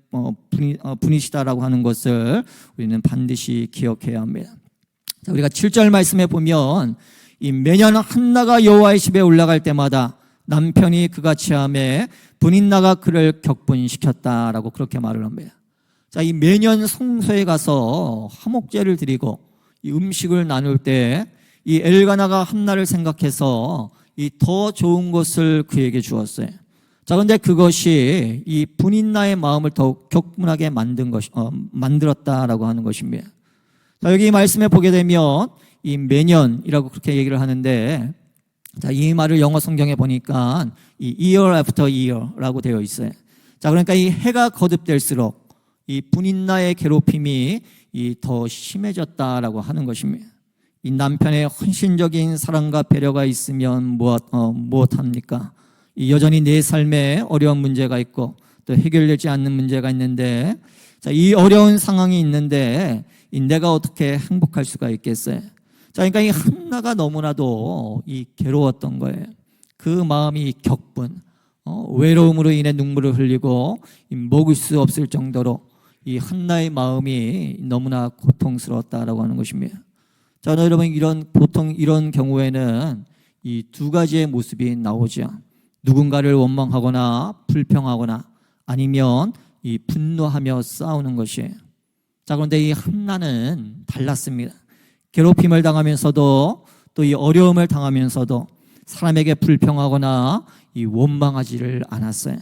분이시다라고 하는 것을 우리는 반드시 기억해야 합니다. 자, 우리가 7절 말씀에 보면 이 매년 한나가 여호와의 집에 올라갈 때마다 남편이 그같이 하매 분인나가 그를 격분시켰다라고 그렇게 말을 합니다. 자, 이 매년 성소에 가서 화목제를 드리고 이 음식을 나눌 때 이 엘가나가 한나를 생각해서 이 더 좋은 것을 그에게 주었어요. 자, 그런데 그것이 이 분인나의 마음을 더욱 격분하게 만들었다라고 하는 것입니다. 자, 여기 말씀에 보게 되면 이 매년이라고 그렇게 얘기를 하는데 자, 이 말을 영어 성경에 보니까 이 year after year라고 되어 있어요. 자, 그러니까 이 해가 거듭될수록 이 분인나의 괴롭힘이 더 심해졌다라고 하는 것입니다. 이 남편의 헌신적인 사랑과 배려가 있으면 무엇합니까? 여전히 내 삶에 어려운 문제가 있고 또 해결되지 않는 문제가 있는데 자, 이 어려운 상황이 있는데 내가 어떻게 행복할 수가 있겠어요? 자, 그러니까 이 한나가 너무나도 괴로웠던 거예요. 그 마음이 격분, 외로움으로 인해 눈물을 흘리고 먹을 수 없을 정도로 이 한나의 마음이 너무나 고통스러웠다라고 하는 것입니다. 자, 여러분 보통 이런 경우에는 이 두 가지의 모습이 나오죠. 누군가를 원망하거나 불평하거나 아니면 이 분노하며 싸우는 것이에요. 자, 그런데 이 한나는 달랐습니다. 괴롭힘을 당하면서도 또 이 어려움을 당하면서도 사람에게 불평하거나 이 원망하지를 않았어요.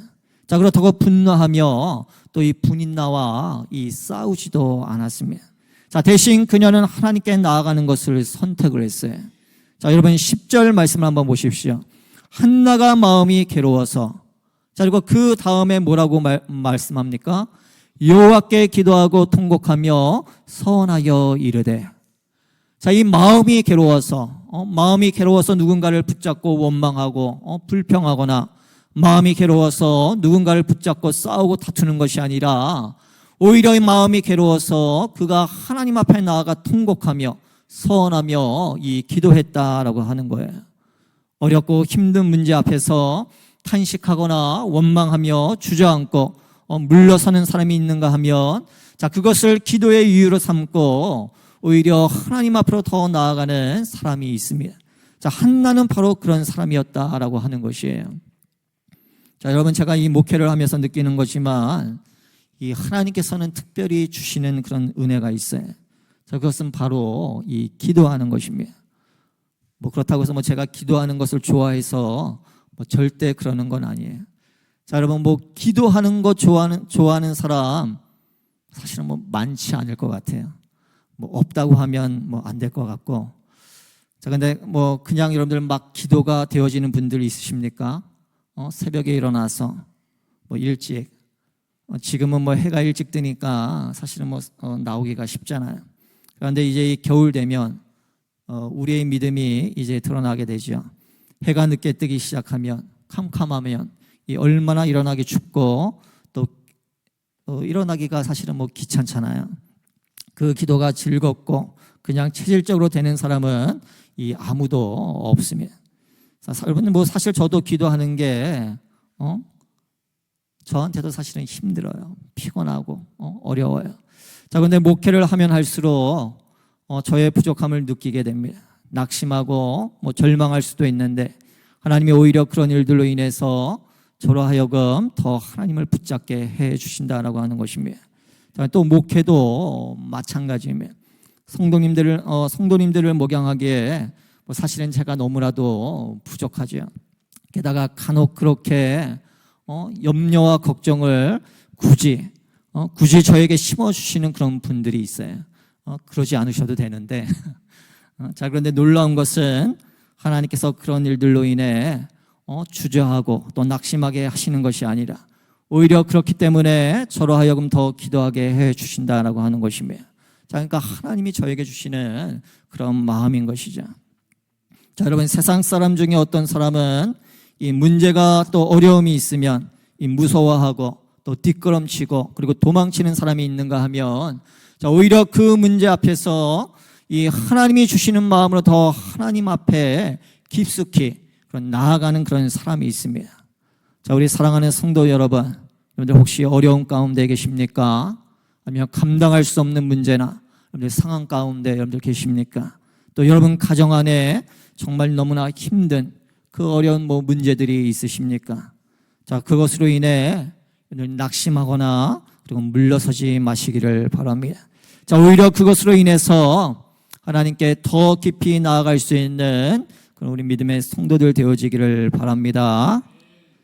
자, 그렇다고 분노하며 또 이 분인나와 이 싸우지도 않았습니다. 자, 대신 그녀는 하나님께 나아가는 것을 선택을 했어요. 자, 여러분 10절 말씀을 한번 보십시오. 한나가 마음이 괴로워서 자, 그리고 그 다음에 뭐라고 말씀합니까? 여호와께 기도하고 통곡하며 서원하여 이르되. 자, 이 마음이 괴로워서 누군가를 붙잡고 원망하고 불평하거나 마음이 괴로워서 누군가를 붙잡고 싸우고 다투는 것이 아니라 오히려 이 마음이 괴로워서 그가 하나님 앞에 나아가 통곡하며 서원하며 이 기도했다라고 하는 거예요. 어렵고 힘든 문제 앞에서 탄식하거나 원망하며 주저앉고 물러서는 사람이 있는가 하면 자, 그것을 기도의 이유로 삼고 오히려 하나님 앞으로 더 나아가는 사람이 있습니다. 자, 한나는 바로 그런 사람이었다라고 하는 것이에요. 자, 여러분 제가 이 목회를 하면서 느끼는 거지만 이 하나님께서는 특별히 주시는 그런 은혜가 있어요. 자, 그것은 바로 이 기도하는 것입니다. 그렇다고 해서 제가 기도하는 것을 좋아해서 절대 그러는 건 아니에요. 자, 여러분 기도하는 거 좋아하는 사람 사실은 많지 않을 것 같아요. 없다고 하면 안 될 것 같고. 자, 근데 그냥 여러분들 막 기도가 되어지는 분들 있으십니까? 새벽에 일어나서 일찍 지금은 뭐 해가 일찍 뜨니까 사실은 뭐 나오기가 쉽잖아요. 그런데 이제 이 겨울 되면 우리의 믿음이 이제 드러나게 되죠. 해가 늦게 뜨기 시작하면, 캄캄하면 이 얼마나 일어나기 춥고 또 일어나기가 사실은 뭐 귀찮잖아요. 그 기도가 즐겁고 그냥 체질적으로 되는 사람은 이 아무도 없습니다. 여러분 뭐 사실 저도 기도하는 게 저한테도 사실은 힘들어요. 피곤하고 어려워요. 자, 근데 목회를 하면 할수록 저의 부족함을 느끼게 됩니다. 낙심하고 뭐 절망할 수도 있는데 하나님이 오히려 그런 일들로 인해서 저로 하여금 더 하나님을 붙잡게 해 주신다라고 하는 것입니다. 또 목회도 마찬가지입니다. 성도님들을 목양하기에 뭐 사실은 제가 너무나도 부족하죠. 게다가 간혹 그렇게 염려와 걱정을 굳이 저에게 심어주시는 그런 분들이 있어요. 그러지 않으셔도 되는데 자, 그런데 놀라운 것은 하나님께서 그런 일들로 인해 주저하고 또 낙심하게 하시는 것이 아니라 오히려 그렇기 때문에 저로 하여금 더 기도하게 해 주신다라고 하는 것입니다. 자, 그러니까 하나님이 저에게 주시는 그런 마음인 것이죠. 자, 여러분 세상 사람 중에 어떤 사람은 이 문제가 또 어려움이 있으면 이 무서워하고 또 뒷걸음치고 그리고 도망치는 사람이 있는가 하면 자, 오히려 그 문제 앞에서 이 하나님이 주시는 마음으로 더 하나님 앞에 깊숙이 나아가는 그런 사람이 있습니다. 자, 우리 사랑하는 성도 여러분, 여러분들 혹시 어려움 가운데 계십니까? 아니면 감당할 수 없는 문제나 여러분들 상황 가운데 여러분들 계십니까? 또 여러분 가정 안에 정말 너무나 힘든 그 어려운 뭐 문제들이 있으십니까? 자, 그것으로 인해 낙심하거나 그리고 물러서지 마시기를 바랍니다. 자, 오히려 그것으로 인해서 하나님께 더 깊이 나아갈 수 있는 그런 우리 믿음의 성도들 되어지기를 바랍니다.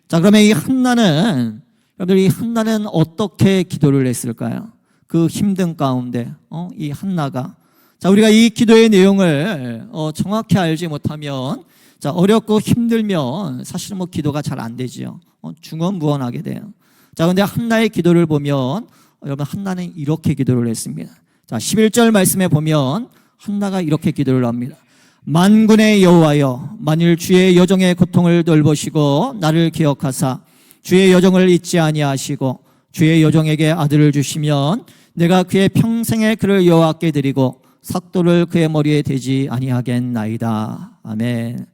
자, 그러면 이 한나는 여러분들 이 한나는 어떻게 기도를 했을까요? 그 힘든 가운데 이 한나가 자, 우리가 이 기도의 내용을 정확히 알지 못하면 자, 어렵고 힘들면 사실은 뭐 기도가 잘 안 되지요. 중언부언하게 돼요. 자, 근데 한나의 기도를 보면 여러분 한나는 이렇게 기도를 했습니다. 자, 11절 말씀에 보면 한나가 이렇게 기도를 합니다. 만군의 여호와여, 만일 주의 여종의 고통을 돌보시고 나를 기억하사 주의 여종을 잊지 아니하시고 주의 여종에게 아들을 주시면 내가 그의 평생에 그를 여호와께 드리고 삭도를 그의 머리에 대지 아니하겠나이다. 아멘.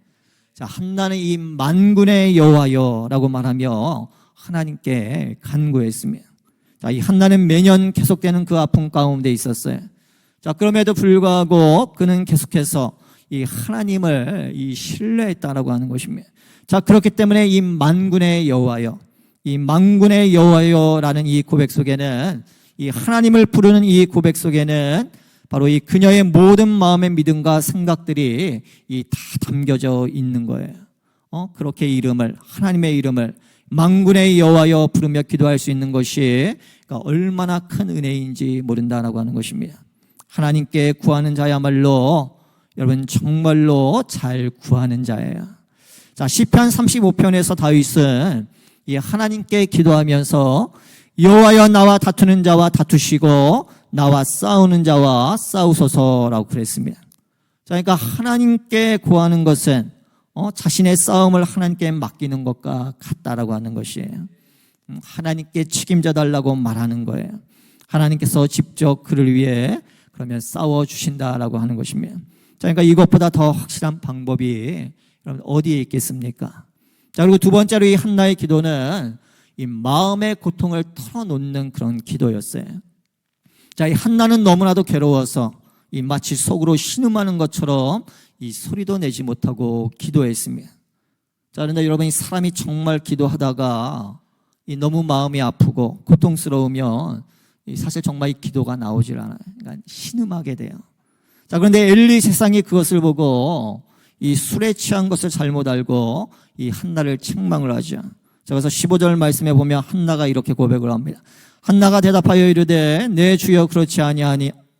자, 한나는 이 만군의 여호와여라고 말하며 하나님께 간구했습니다. 자, 이 한나는 매년 계속되는 그 아픔 가운데 있었어요. 자, 그럼에도 불구하고 그는 계속해서 이 하나님을 이 신뢰했다라고 하는 것입니다. 자, 그렇기 때문에 이 만군의 여호와여, 이 만군의 여호와여라는 이 고백 속에는 이 하나님을 부르는 이 고백 속에는 바로 이 그녀의 모든 마음의 믿음과 생각들이 이 다 담겨져 있는 거예요. 그렇게 이름을 하나님의 이름을 만군의 여호와여 부르며 기도할 수 있는 것이 그러니까 얼마나 큰 은혜인지 모른다라고 하는 것입니다. 하나님께 구하는 자야말로 여러분 정말로 잘 구하는 자예요. 자, 시편 35편에서 다윗은 이 하나님께 기도하면서 여호와여 나와 다투는 자와 다투시고 나와 싸우는 자와 싸우소서라고 그랬습니다. 자, 그러니까 하나님께 구하는 것은 자신의 싸움을 하나님께 맡기는 것과 같다라고 하는 것이에요. 하나님께 책임져 달라고 말하는 거예요. 하나님께서 직접 그를 위해 그러면 싸워주신다라고 하는 것입니다. 자, 그러니까 이것보다 더 확실한 방법이 여러분 어디에 있겠습니까? 자, 그리고 두 번째로 이 한나의 기도는 이 마음의 고통을 털어놓는 그런 기도였어요. 자, 이 한나는 너무나도 괴로워서 이 마치 속으로 신음하는 것처럼 이 소리도 내지 못하고 기도했습니다. 자, 그런데 여러분 이 사람이 정말 기도하다가 이 너무 마음이 아프고 고통스러우면 사실 정말 이 기도가 나오질 않아요. 그러니까 신음하게 돼요. 자, 그런데 엘리 세상이 그것을 보고 이 술에 취한 것을 잘못 알고 이 한나를 책망을 하죠. 자, 그래서 15절 말씀에 보면 한나가 이렇게 고백을 합니다. 한나가 대답하여 이르되 내 주여 그렇지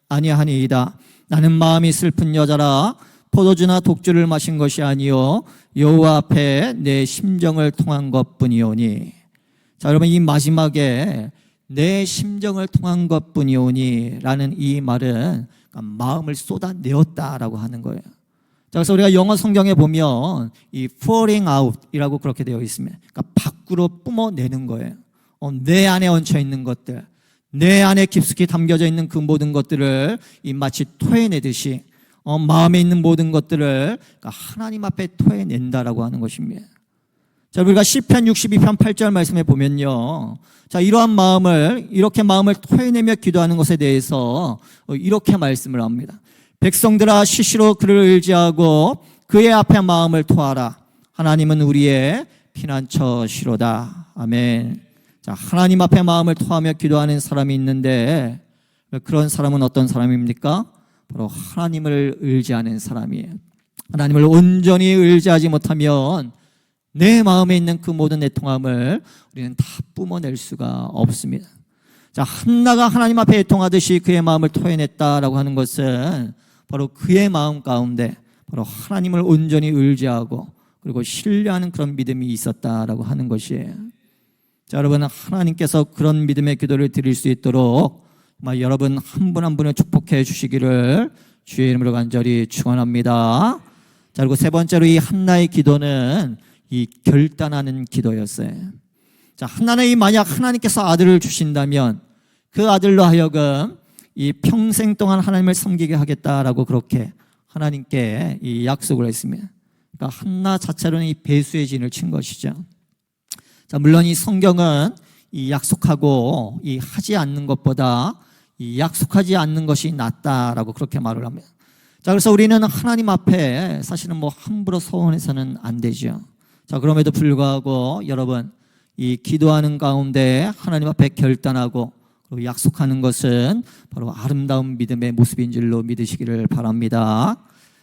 아니하니이다. 나는 마음이 슬픈 여자라 포도주나 독주를 마신 것이 아니요 여호와 앞에 내 심정을 통한 것뿐이오니. 자, 여러분 이 마지막에 내 심정을 통한 것뿐이오니 라는 이 말은 마음을 쏟아내었다라고 하는 거예요. 자, 그래서 우리가 영어 성경에 보면 이 pouring out 이라고 그렇게 되어 있습니다. 그러니까 밖으로 뿜어내는 거예요. 내 안에 얹혀 있는 것들, 내 안에 깊숙이 담겨져 있는 그 모든 것들을 이 마치 토해내듯이 마음에 있는 모든 것들을 그러니까 하나님 앞에 토해낸다라고 하는 것입니다. 자, 우리가 시편 62편 8절 말씀에 보면요, 자, 이러한 마음을 이렇게 마음을 토해내며 기도하는 것에 대해서 이렇게 말씀을 합니다. 백성들아 시시로 그를 의지하고 그의 앞에 마음을 토하라. 하나님은 우리의 피난처시로다. 아멘. 자, 하나님 앞에 마음을 토하며 기도하는 사람이 있는데 그런 사람은 어떤 사람입니까? 바로 하나님을 의지하는 사람이에요. 하나님을 온전히 의지하지 못하면 내 마음에 있는 그 모든 애통함을 우리는 다 뿜어낼 수가 없습니다. 자, 한나가 하나님 앞에 애통하듯이 그의 마음을 토해냈다라고 하는 것은 바로 그의 마음 가운데 바로 하나님을 온전히 의지하고 그리고 신뢰하는 그런 믿음이 있었다라고 하는 것이에요. 자, 여러분, 하나님께서 그런 믿음의 기도를 드릴 수 있도록 여러분 한 분 한 분을 축복해 주시기를 주의 이름으로 간절히 축원합니다. 자, 그리고 세 번째로 이 한나의 기도는 이 결단하는 기도였어요. 자, 한나는 이 만약 하나님께서 아들을 주신다면 그 아들로 하여금 이 평생 동안 하나님을 섬기게 하겠다라고 그렇게 하나님께 이 약속을 했습니다. 그러니까 한나 자체로는 이 배수의 진을 친 것이죠. 자, 물론 이 성경은 이 약속하고 이 하지 않는 것보다 이 약속하지 않는 것이 낫다라고 그렇게 말을 합니다. 자, 그래서 우리는 하나님 앞에 사실은 함부로 서원해서는 안 되죠. 자, 그럼에도 불구하고 여러분 이 기도하는 가운데 하나님 앞에 결단하고 그리고 약속하는 것은 바로 아름다운 믿음의 모습인 줄로 믿으시기를 바랍니다.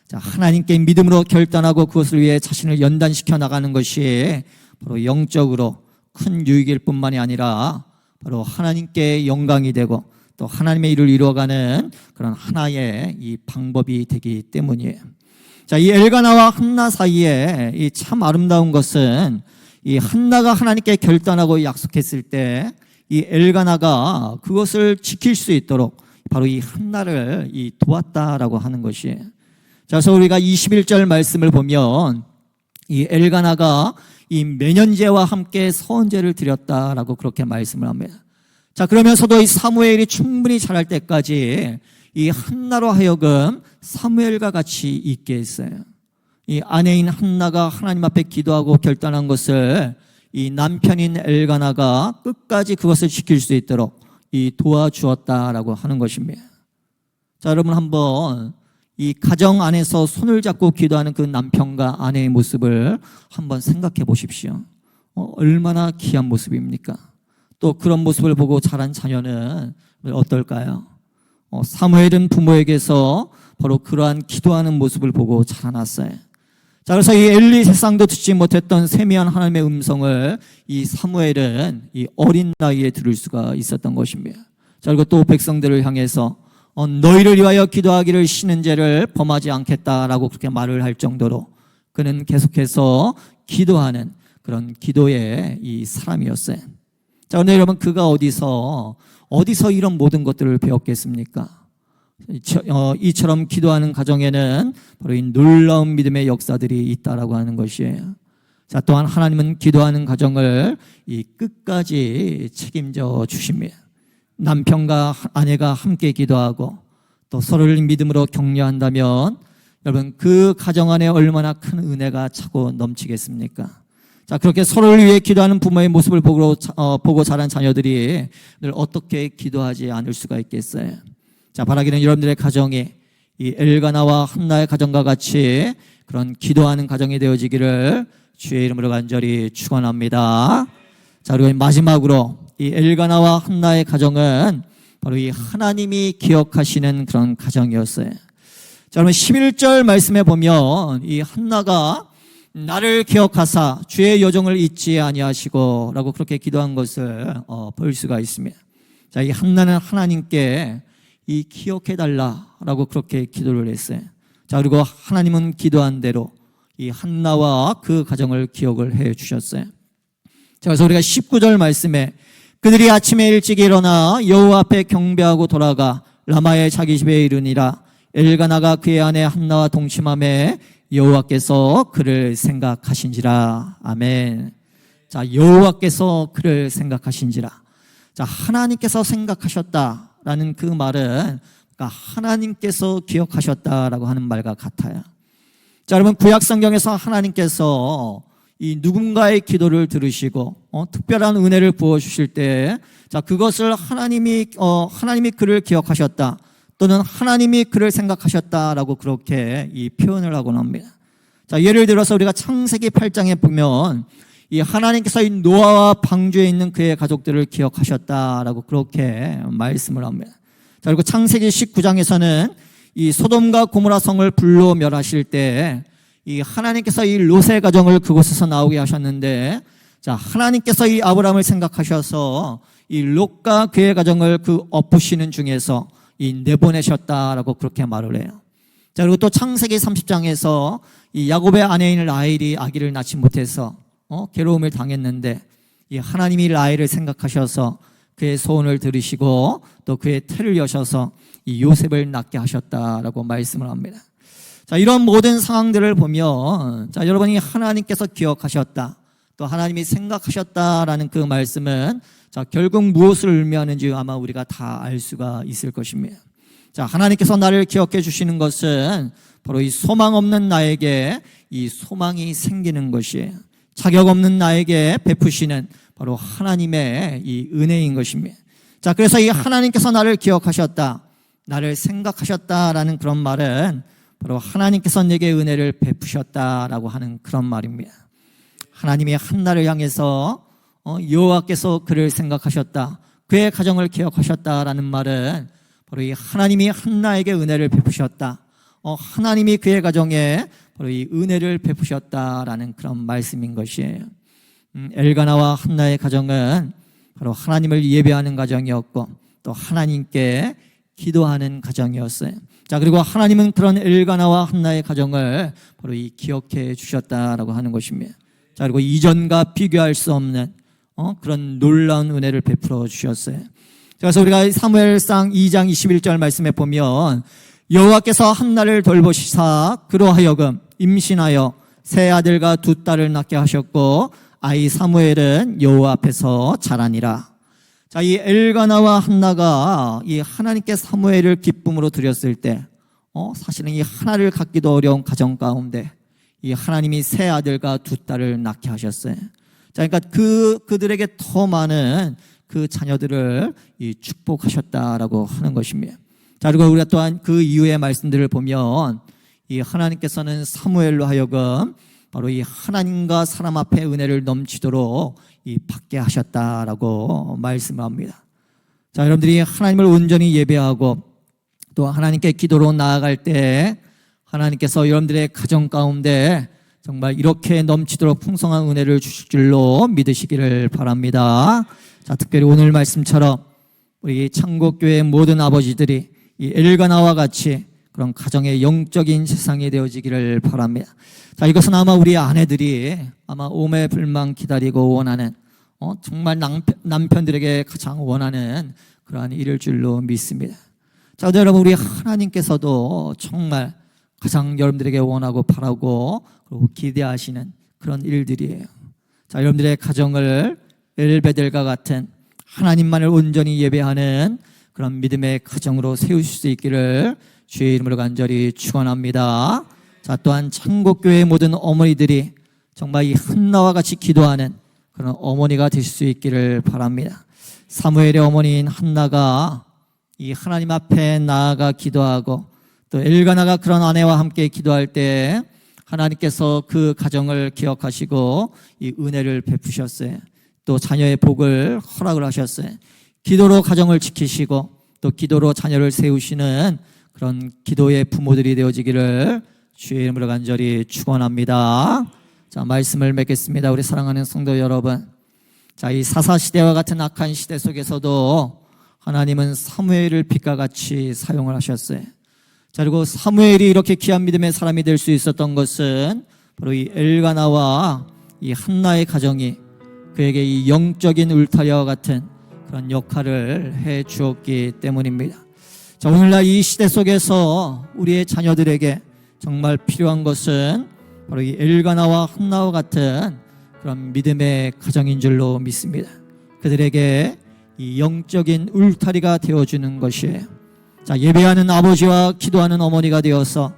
자, 하나님께 믿음으로 결단하고 그것을 위해 자신을 연단시켜 나가는 것이 바로 영적으로 큰 유익일 뿐만이 아니라 바로 하나님께 영광이 되고 또 하나님의 일을 이루어가는 그런 하나의 이 방법이 되기 때문이에요. 자, 이 엘가나와 한나 사이에 이 참 아름다운 것은 이 한나가 하나님께 결단하고 약속했을 때 이 엘가나가 그것을 지킬 수 있도록 바로 이 한나를 이 도왔다라고 하는 것이에요. 자, 그래서 우리가 21절 말씀을 보면 이 엘가나가 이 매년제와 함께 서원제를 드렸다라고 그렇게 말씀을 합니다. 자, 그러면서도 이 사무엘이 충분히 자랄 때까지 이 한나로 하여금 사무엘과 같이 있게 했어요. 이 아내인 한나가 하나님 앞에 기도하고 결단한 것을 이 남편인 엘가나가 끝까지 그것을 지킬 수 있도록 이 도와주었다라고 하는 것입니다. 자, 여러분 한번 이 가정 안에서 손을 잡고 기도하는 그 남편과 아내의 모습을 한번 생각해 보십시오. 얼마나 귀한 모습입니까? 또 그런 모습을 보고 자란 자녀는 어떨까요? 사무엘은 부모에게서 바로 그러한 기도하는 모습을 보고 자라났어요. 자, 그래서 이 엘리 세상도 듣지 못했던 세미한 하나님의 음성을 이 사무엘은 이 어린 나이에 들을 수가 있었던 것입니다. 자, 그리고 또 백성들을 향해서 너희를 위하여 기도하기를 쉬는 죄를 범하지 않겠다라고 그렇게 말을 할 정도로 그는 계속해서 기도하는 그런 기도의 이 사람이었어요. 자, 그런데 여러분 그가 어디서 이런 모든 것들을 배웠겠습니까? 이처럼 기도하는 가정에는 바로 이 놀라운 믿음의 역사들이 있다라고 하는 것이에요. 자, 또한 하나님은 기도하는 가정을 이 끝까지 책임져 주십니다. 남편과 아내가 함께 기도하고 또 서로를 믿음으로 격려한다면 여러분 그 가정 안에 얼마나 큰 은혜가 차고 넘치겠습니까? 자, 그렇게 서로를 위해 기도하는 부모의 모습을 보고 자란 자녀들이 늘 어떻게 기도하지 않을 수가 있겠어요? 자, 바라기는 여러분들의 가정이 이 엘가나와 한나의 가정과 같이 그런 기도하는 가정이 되어지기를 주의 이름으로 간절히 축원합니다. 자, 그리고 마지막으로 이 엘가나와 한나의 가정은 바로 이 하나님이 기억하시는 그런 가정이었어요. 자, 그러면 11절 말씀에 보면 이 한나가 나를 기억하사 주의 여종을 잊지 아니하시고 라고 그렇게 기도한 것을 볼 수가 있습니다. 자, 이 한나는 하나님께 이 기억해달라라고 그렇게 기도를 했어요. 자, 그리고 하나님은 기도한 대로 이 한나와 그 가정을 기억을 해 주셨어요. 자, 그래서 우리가 19절 말씀에 그들이 아침에 일찍 일어나 여호와 앞에 경배하고 돌아가 라마의 자기 집에 이르니라. 엘가나가 그의 아내 한나와 동침하매 여호와께서 그를 생각하신지라. 아멘. 자, 여호와께서 그를 생각하신지라. 자, 하나님께서 생각하셨다라는 그 말은 그러니까 하나님께서 기억하셨다라고 하는 말과 같아요. 자, 여러분, 구약 성경에서 하나님께서 이 누군가의 기도를 들으시고 특별한 은혜를 부어 주실 때, 자, 그것을 하나님이 그를 기억하셨다, 또는 하나님이 그를 생각하셨다라고 그렇게 이 표현을 하곤 합니다. 자, 예를 들어서 우리가 창세기 8장에 보면 이 하나님께서 이 노아와 방주에 있는 그의 가족들을 기억하셨다라고 그렇게 말씀을 합니다. 자, 그리고 창세기 19장에서는 이 소돔과 고모라 성을 불로 멸하실 때 이 하나님께서 이 롯의 가정을 그곳에서 나오게 하셨는데, 자, 하나님께서 이 아브라함을 생각하셔서 이 롯과 그의 가정을 그 엎으시는 중에서 이 내보내셨다라고 그렇게 말을 해요. 자, 그리고 또 창세기 30장에서 이 야곱의 아내인 라헬이 아기를 낳지 못해서 괴로움을 당했는데, 이 하나님이 라헬을 생각하셔서 그의 소원을 들으시고 또 그의 태를 여셔서 이 요셉을 낳게 하셨다라고 말씀을 합니다. 자, 이런 모든 상황들을 보면, 자, 여러분이 하나님께서 기억하셨다, 또 하나님이 생각하셨다라는 그 말씀은, 자, 결국 무엇을 의미하는지 아마 우리가 다 알 수가 있을 것입니다. 자, 하나님께서 나를 기억해 주시는 것은 바로 이 소망 없는 나에게 이 소망이 생기는 것이에요. 자격 없는 나에게 베푸시는 바로 하나님의 이 은혜인 것입니다. 자, 그래서 이 하나님께서 나를 기억하셨다, 나를 생각하셨다라는 그런 말은 바로 하나님께서 내게 은혜를 베푸셨다라고 하는 그런 말입니다. 하나님이 한나를 향해서 여호와께서 그를 생각하셨다, 그의 가정을 기억하셨다라는 말은 바로 이 하나님이 한나에게 은혜를 베푸셨다, 하나님이 그의 가정에 바로 이 은혜를 베푸셨다라는 그런 말씀인 것이에요. 엘가나와 한나의 가정은 바로 하나님을 예배하는 가정이었고 또 하나님께 기도하는 가정이었어요. 자, 그리고 하나님은 그런 엘가나와 한나의 가정을 바로 이 기억해 주셨다라고 하는 것입니다. 자, 그리고 이전과 비교할 수 없는 그런 놀라운 은혜를 베풀어 주셨어요. 그래서 우리가 사무엘상 2장 21절 말씀에 보면 여호와께서 한나를 돌보시사 그로 하여금 임신하여 세 아들과 두 딸을 낳게 하셨고 아이 사무엘은 여호와 앞에서 자라니라. 자, 이 엘가나와 한나가 이 하나님께 사무엘을 기쁨으로 드렸을 때 사실은 이 하나를 갖기도 어려운 가정 가운데 이 하나님이 세 아들과 두 딸을 낳게 하셨어요. 자, 그러니까 그들에게 더 많은 그 자녀들을 이 축복하셨다라고 하는 것입니다. 자, 그리고 우리가 또한 그 이후의 말씀들을 보면 이 하나님께서는 사무엘로 하여금 바로 이 하나님과 사람 앞에 은혜를 넘치도록 이 받게 하셨다라고 말씀합니다. 자, 여러분들이 하나님을 온전히 예배하고 또 하나님께 기도로 나아갈 때 하나님께서 여러분들의 가정 가운데 정말 이렇게 넘치도록 풍성한 은혜를 주실 줄로 믿으시기를 바랍니다. 자, 특별히 오늘 말씀처럼 우리 창곡교회 모든 아버지들이 이 엘가나와 같이 그런 가정의 영적인 세상이 되어지기를 바랍니다. 자, 이것은 아마 우리 아내들이 아마 오매불망 기다리고 원하는 정말 남편들에게 가장 원하는 그러한 일일 줄로 믿습니다. 자, 여러분, 우리 하나님께서도 정말 가장 여러분들에게 원하고 바라고 그리고 기대하시는 그런 일들이에요. 자, 여러분들의 가정을 엘베델과 같은 하나님만을 온전히 예배하는 그런 믿음의 가정으로 세우실 수 있기를 주의 이름으로 간절히 축원합니다. 자, 또한 창곡교회의 모든 어머니들이 정말 이 한나와 같이 기도하는 그런 어머니가 되실 수 있기를 바랍니다. 사무엘의 어머니인 한나가 이 하나님 앞에 나아가 기도하고 또 엘가나가 그런 아내와 함께 기도할 때 하나님께서 그 가정을 기억하시고 이 은혜를 베푸셨어요. 또 자녀의 복을 허락을 하셨어요. 기도로 가정을 지키시고 또 기도로 자녀를 세우시는 그런 기도의 부모들이 되어지기를 주의 이름으로 간절히 축원합니다. 자, 말씀을 맺겠습니다. 우리 사랑하는 성도 여러분, 자, 이 사사시대와 같은 악한 시대 속에서도 하나님은 사무엘을 빛과 같이 사용을 하셨어요. 자, 그리고 사무엘이 이렇게 귀한 믿음의 사람이 될 수 있었던 것은 바로 이 엘가나와 이 한나의 가정이 그에게 이 영적인 울타리와 같은 그런 역할을 해 주었기 때문입니다. 자, 오늘날 이 시대 속에서 우리의 자녀들에게 정말 필요한 것은 바로 이 엘가나와 한나와 같은 그런 믿음의 가정인 줄로 믿습니다. 그들에게 이 영적인 울타리가 되어주는 것이에요. 자, 예배하는 아버지와 기도하는 어머니가 되어서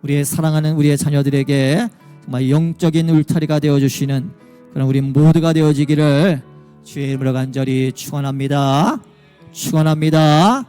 우리의 사랑하는 우리의 자녀들에게 정말 영적인 울타리가 되어주시는 그런 우리 모두가 되어지기를 주의 이름으로 간절히 축원합니다. 축원합니다.